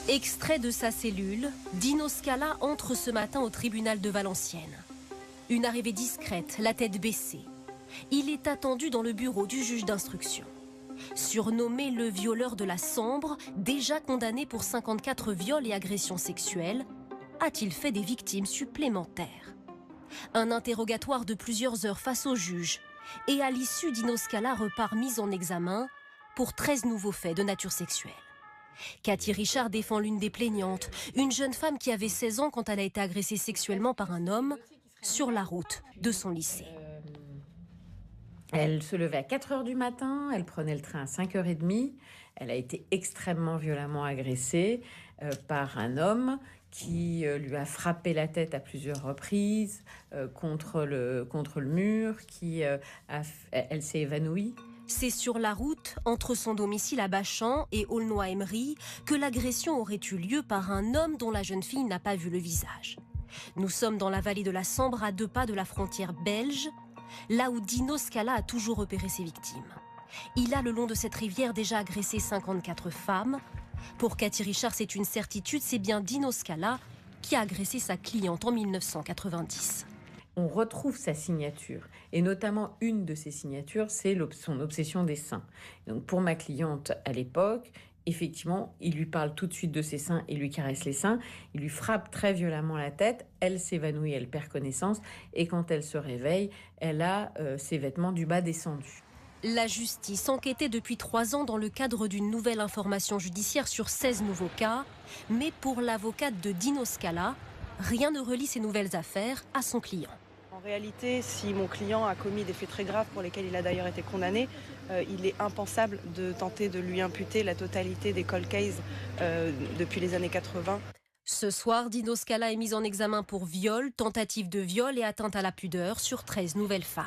Extrait de sa cellule, Dino Scala entre ce matin au tribunal de Valenciennes. Une arrivée discrète, la tête baissée. Il est attendu dans le bureau du juge d'instruction. Surnommé le violeur de la Sambre, déjà condamné pour 54 viols et agressions sexuelles, a-t-il fait des victimes supplémentaires? Un interrogatoire de plusieurs heures face au juge. Et à l'issue, Dino Scala repart mis en examen pour 13 nouveaux faits de nature sexuelle. Cathy Richard défend l'une des plaignantes, une jeune femme qui avait 16 ans quand elle a été agressée sexuellement par un homme sur la route de son lycée. Elle se levait à 4 heures du matin, elle prenait le train à 5h30. Elle a été extrêmement violemment agressée par un homme qui lui a frappé la tête à plusieurs reprises contre le mur, elle s'est évanouie. C'est sur la route, entre son domicile à Bachan et Aulnoy-Emery, que l'agression aurait eu lieu par un homme dont la jeune fille n'a pas vu le visage. Nous sommes dans la vallée de la Sambre, à 2 pas de la frontière belge, là où Dino Scala a toujours repéré ses victimes. Il a, le long de cette rivière, déjà agressé 54 femmes. Pour Cathy Richard, c'est une certitude, c'est bien Dino Scala qui a agressé sa cliente en 1990. On retrouve sa signature, et notamment une de ses signatures, c'est son obsession des seins. Donc pour ma cliente à l'époque, effectivement, il lui parle tout de suite de ses seins et lui caresse les seins. Il lui frappe très violemment la tête, elle s'évanouit, elle perd connaissance, et quand elle se réveille, elle a ses vêtements du bas descendus. La justice enquêtait depuis 3 ans dans le cadre d'une nouvelle information judiciaire sur 16 nouveaux cas, mais pour l'avocate de Dino Scala, rien ne relie ces nouvelles affaires à son client. En réalité, si mon client a commis des faits très graves pour lesquels il a d'ailleurs été condamné, il est impensable de tenter de lui imputer la totalité des cold cases depuis les années 80. Ce soir, Dino Scala est mis en examen pour viol, tentative de viol et atteinte à la pudeur sur 13 nouvelles femmes.